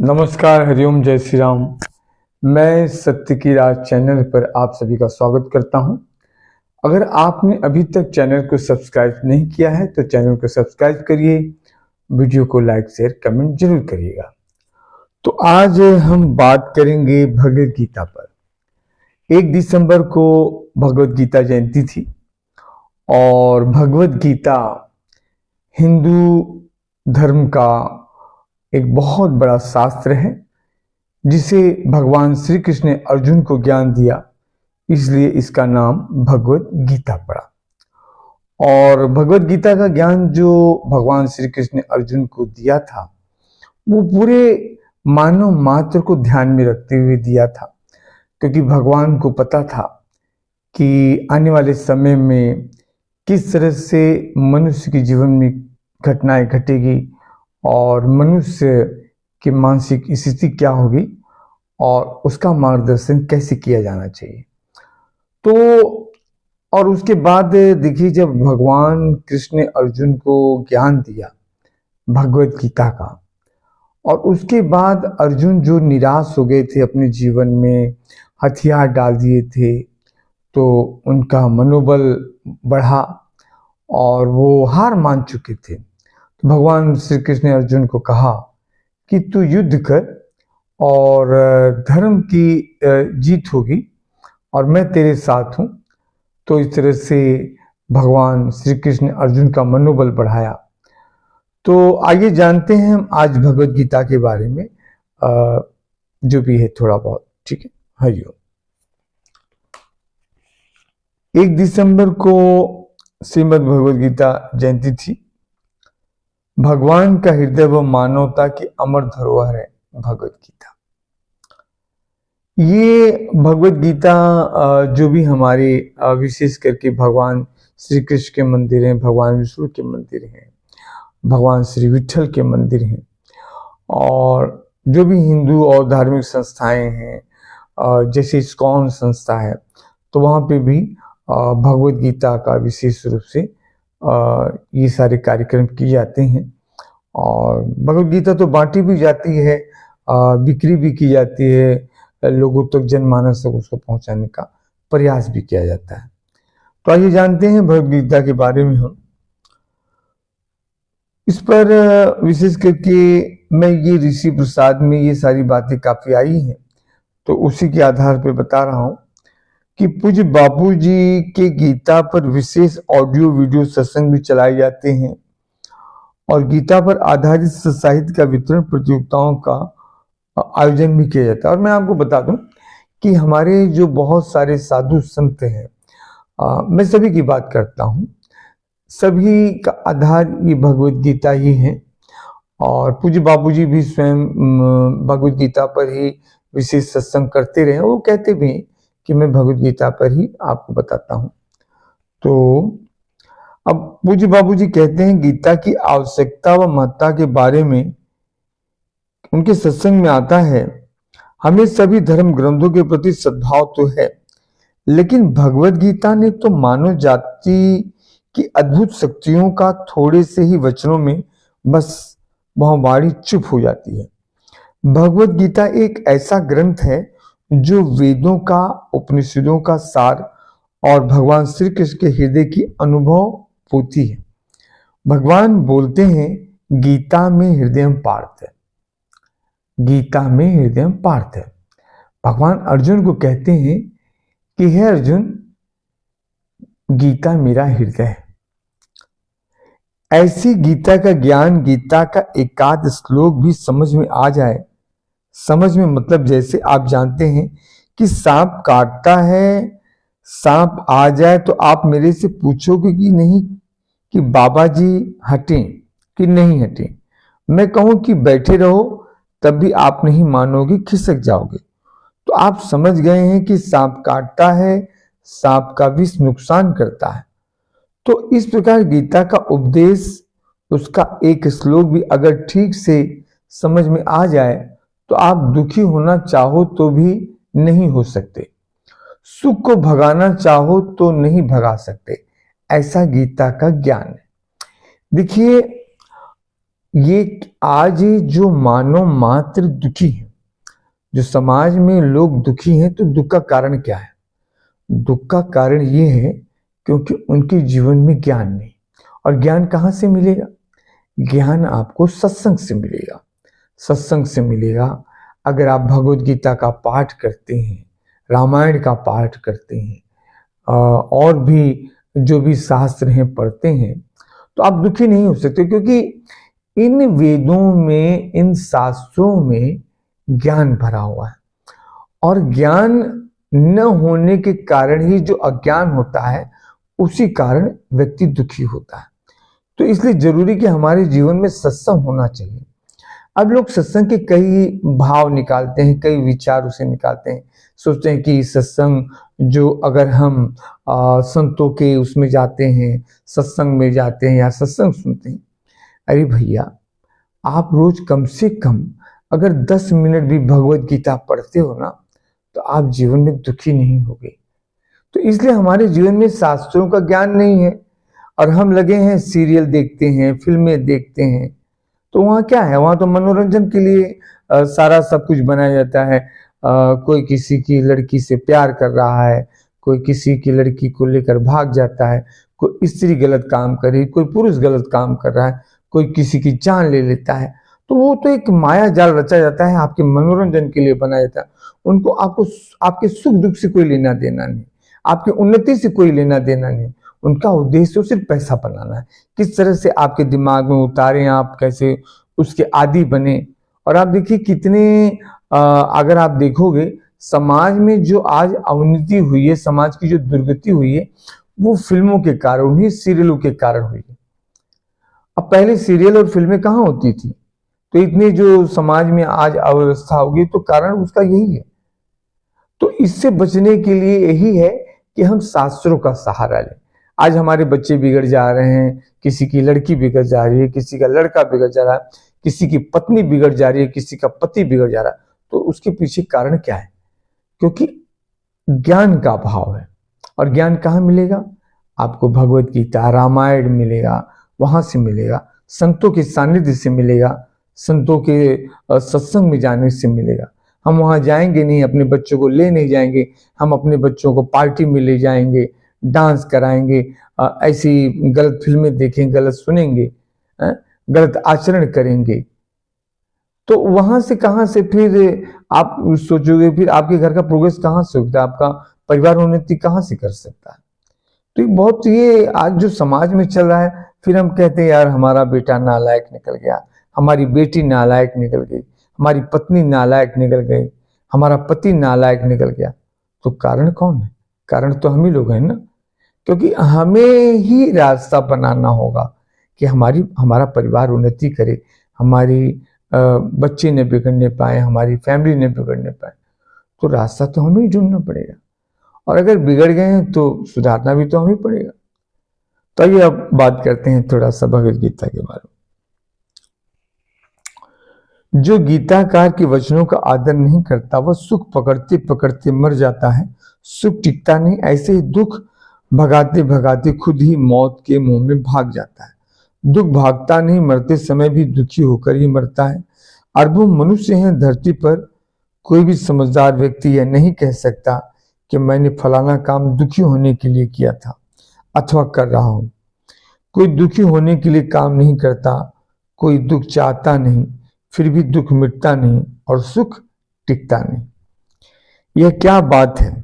नमस्कार, हरिओम, जय श्री राम। मैं सत्य की राह चैनल पर आप सभी का स्वागत करता हूं। अगर आपने अभी तक चैनल को सब्सक्राइब नहीं किया है तो चैनल को सब्सक्राइब करिए, वीडियो को लाइक शेयर कमेंट जरूर करिएगा। तो आज हम बात करेंगे भगवद गीता पर। 1 दिसंबर को भगवद गीता जयंती थी और भगवद गीता हिंदू धर्म का एक बहुत बड़ा शास्त्र है जिसे भगवान श्री कृष्ण ने अर्जुन को ज्ञान दिया, इसलिए इसका नाम भगवद गीता पड़ा। और भगवद गीता का ज्ञान जो भगवान श्री कृष्ण ने अर्जुन को दिया था वो पूरे मानव मात्र को ध्यान में रखते हुए दिया था, क्योंकि भगवान को पता था कि आने वाले समय में किस तरह से मनुष्य के जीवन में घटनाएं घटेगी और मनुष्य की मानसिक स्थिति क्या होगी और उसका मार्गदर्शन कैसे किया जाना चाहिए। तो और उसके बाद देखिए, जब भगवान कृष्ण ने अर्जुन को ज्ञान दिया भगवद गीता का, और उसके बाद अर्जुन जो निराश हो गए थे, अपने जीवन में हथियार डाल दिए थे, तो उनका मनोबल बढ़ा और वो हार मान चुके थे। तो भगवान श्री कृष्ण ने अर्जुन को कहा कि तू युद्ध कर और धर्म की जीत होगी और मैं तेरे साथ हूं। तो इस तरह से भगवान श्री कृष्ण ने अर्जुन का मनोबल बढ़ाया। तो आइए जानते हैं हम आज भगवद गीता के बारे में जो भी है थोड़ा बहुत, ठीक है। हरिओम। 1 दिसंबर को श्रीमद् भगवद गीता जयंती थी। भगवान का हृदय व मानवता की अमर धरोहर है भगवद गीता। ये भगवद गीता जो भी हमारे विशेष करके भगवान श्री कृष्ण के मंदिर हैं, भगवान विष्णु के मंदिर हैं, भगवान श्री विठल के मंदिर हैं, और जो भी हिंदू और धार्मिक संस्थाएं हैं जैसे इस्कॉन संस्था है, तो वहाँ पे भी भगवद गीता का विशेष रूप से ये सारे कार्यक्रम किए जाते हैं। और भगवद गीता तो बांटी भी जाती है, बिक्री भी की जाती है, लोगों तक जनमानस तक उसको पहुंचाने का प्रयास भी किया जाता है। तो आइए जानते हैं भगवद गीता के बारे में। हम इस पर विशेष करके मैं ये ऋषि प्रसाद में ये सारी बातें काफी आई हैं, तो उसी के आधार पर बता रहा हूं कि पूज्य बापू जी के गीता पर विशेष ऑडियो वीडियो सत्संग भी चलाए जाते हैं और गीता पर आधारित साहित्य का वितरण प्रतियोगिताओं का आयोजन भी किया जाता है। और मैं आपको बता दूं कि हमारे जो बहुत सारे साधु संत हैं, मैं सभी की बात करता हूं, सभी का आधार ये भगवद गीता ही है। और पूज्य बाबूजी भी स्वयं भगवद गीता पर ही विशेष सत्संग करते रहे। वो कहते भी हैं कि मैं भगवद गीता पर ही आपको बताता हूं। तो अब पूज्य बाबूजी कहते हैं, गीता की आवश्यकता व महत्ता के बारे में उनके सत्संग में आता है, हमें सभी धर्म ग्रंथों के प्रति सद्भाव तो है, लेकिन भगवद गीता ने तो मानव जाति की अद्भुत शक्तियों का थोड़े से ही वचनों में बस वह वाणी चुप हो जाती है। भगवद गीता एक ऐसा ग्रंथ है जो वेदों का, उपनिषदों का सार और भगवान श्री कृष्ण के हृदय की अनुभव पोथी है। भगवान बोलते हैं, गीता में हृदय पार्थ है, गीता में हृदय पार्थ है। भगवान अर्जुन को कहते हैं कि हे अर्जुन, गीता मेरा हृदय है। ऐसी गीता का ज्ञान, गीता का एकाध श्लोक भी समझ में आ जाए, समझ में मतलब जैसे आप जानते हैं कि सांप काटता है, सांप आ जाए तो आप मेरे से पूछोगे कि नहीं कि बाबा जी हटें कि नहीं हटें। मैं कहूं कि बैठे रहो, तब भी आप नहीं मानोगे, खिसक जाओगे। तो आप समझ गए हैं कि सांप काटता है, सांप का विष नुकसान करता है। तो इस प्रकार गीता का उपदेश, उसका एक श्लोक भी अगर ठीक से समझ में आ जाए तो आप दुखी होना चाहो तो भी नहीं हो सकते, सुख को भगाना चाहो तो नहीं भगा सकते। ऐसा गीता का ज्ञान है। देखिए, ये आज जो मानव मात्र दुखी है, जो समाज में लोग दुखी हैं, तो दुख का कारण क्या है? दुख का कारण ये है क्योंकि उनके जीवन में ज्ञान नहीं। और ज्ञान कहाँ से मिलेगा? ज्ञान आपको सत्संग से मिलेगा। सत्संग से मिलेगा अगर आप भगवत गीता का पाठ करते हैं, रामायण का पाठ करते हैं, और भी जो भी शास्त्र हैं पढ़ते हैं, तो आप दुखी नहीं हो सकते, क्योंकि इन वेदों में, इन शास्त्रों में ज्ञान भरा हुआ है। और ज्ञान न होने के कारण ही जो अज्ञान होता है, उसी कारण व्यक्ति दुखी होता है। तो इसलिए जरूरी कि हमारे जीवन में सत्संग होना चाहिए। अब लोग सत्संग के कई भाव निकालते हैं, कई विचार उसे निकालते हैं, सोचते हैं कि सत्संग जो अगर हम संतों के उसमें जाते हैं, सत्संग में जाते हैं या सत्संग सुनते हैं, अरे भैया, आप रोज कम से कम अगर 10 मिनट भी भगवत गीता पढ़ते हो ना, तो आप जीवन में दुखी नहीं होगे। तो इसलिए हमारे जीवन में शास्त्रों का ज्ञान नहीं है, और हम लगे हैं सीरियल देखते हैं, फिल्में देखते हैं। तो वहाँ क्या है? वहाँ तो मनोरंजन के लिए सारा सब कुछ बनाया जाता है। कोई किसी की लड़की से प्यार कर रहा है, कोई किसी की लड़की को लेकर भाग जाता है, कोई स्त्री गलत काम कर रही, कोई पुरुष गलत काम कर रहा है, कोई किसी की जान ले लेता है। तो वो तो एक माया जाल रचा जाता है, आपके मनोरंजन के लिए बनाया जाता है। उनको आपको आपके सुख दुख से कोई लेना देना नहीं, आपकी उन्नति से कोई लेना देना नहीं। उनका उद्देश्य सिर्फ पैसा बनाना है। किस तरह से आपके दिमाग में उतारें, आप कैसे उसके आदी बने। और आप देखिए कितने अगर आप देखोगे समाज में जो आज अवनति हुई है, समाज की जो दुर्गति हुई है, वो फिल्मों के कारण हुई, सीरियलों के कारण हुई है। अब पहले सीरियल और फिल्में कहाँ होती थी? तो इतनी जो समाज में आज अव्यवस्था होगी, तो कारण उसका यही है। तो इससे बचने के लिए यही है कि हम शास्त्रों का सहारा लें। आज हमारे बच्चे बिगड़ जा रहे हैं, किसी की लड़की बिगड़ जा रही है, किसी का लड़का बिगड़ जा रहा है, किसी की पत्नी बिगड़ जा रही है, किसी का पति बिगड़ जा रहा है। तो उसके पीछे कारण क्या है? क्योंकि ज्ञान का अभाव है। और ज्ञान कहाँ मिलेगा? आपको भगवत गीता, रामायण मिलेगा, वहां से मिलेगा, संतों के सानिध्य से मिलेगा, संतों के सत्संग में जाने से मिलेगा। हम वहां जाएंगे नहीं, अपने बच्चों को ले नहीं जाएंगे, हम अपने बच्चों को पार्टी में ले जाएंगे, डांस कराएंगे, ऐसी गलत फिल्में देखेंगे, गलत सुनेंगे, गलत आचरण करेंगे। तो वहां से कहां से फिर आप सोचोगे, फिर आपके घर का प्रोग्रेस कहां से होता है, आपका परिवार उन्नति कहां से कर सकता है? तो बहुत ये आज जो समाज में चल रहा है, फिर हम कहते हैं यार हमारा बेटा नालायक निकल गया, हमारी बेटी नालायक निकल गई, हमारी पत्नी नालायक निकल गई, हमारा पति नालायक निकल गया। तो कारण कौन है? कारण तो हम ही लोग हैं ना। क्योंकि हमें ही रास्ता बनाना होगा कि हमारा परिवार उन्नति करे, हमारी बच्चे न बिगड़ने पाए, हमारी फैमिली न बिगड़ने पाए। तो रास्ता तो हमें ही ढूंढना पड़ेगा, और अगर बिगड़ गए हैं तो सुधारना भी तो हमें पड़ेगा। तो आइए अब बात करते हैं थोड़ा सा भगवद गीता के बारे में। जो गीताकार के वचनों का आदर नहीं करता, वह सुख पकड़ते पकड़ते मर जाता है। सुख टिकता नहीं, ऐसे ही दुख भगाते भगाते खुद ही मौत के मुंह में भाग जाता है। दुख भागता नहीं, मरते समय भी दुखी होकर ही मरता है। अरबों मनुष्य हैं धरती पर, कोई भी समझदार व्यक्ति यह नहीं कह सकता कि मैंने फलाना काम दुखी होने के लिए किया था अथवा कर रहा हूं। कोई दुखी होने के लिए काम नहीं करता, कोई दुख चाहता नहीं, फिर भी दुख मिटता नहीं और सुख टिकता नहीं। यह क्या बात है?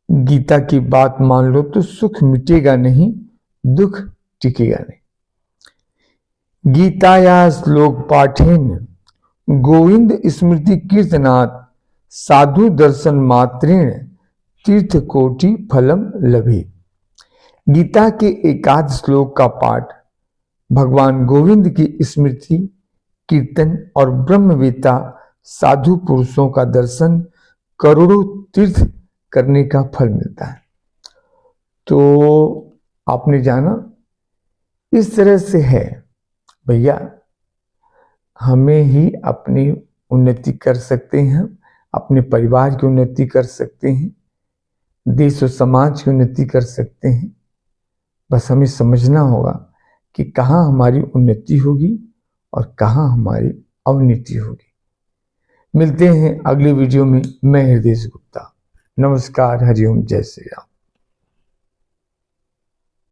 गीता की बात मान लो तो सुख मिटेगा नहीं, दुख टिकेगा नहीं। गीताया श्लोक पाठेन गोविंद स्मृति कीर्तनात् साधु दर्शन मात्रेण तीर्थ कोटि फलम लभे। गीता के एकाध श्लोक का पाठ भगवान गोविंद की स्मृति, कीर्तन और ब्रह्मवेत्ता साधु पुरुषों का दर्शन करोड़ों तीर्थ करने का फल मिलता है। तो आपने जाना, इस तरह से है भैया, हमें ही अपनी उन्नति कर सकते हैं, अपने परिवार की उन्नति कर सकते हैं, देश और समाज की उन्नति कर सकते हैं। बस हमें समझना होगा कि कहाँ हमारी उन्नति होगी और कहाँ हमारी अवनति होगी। मिलते हैं अगले वीडियो में। मैं हृदय गुप्ता। नमस्कार, हरिओम, जय श्री राम।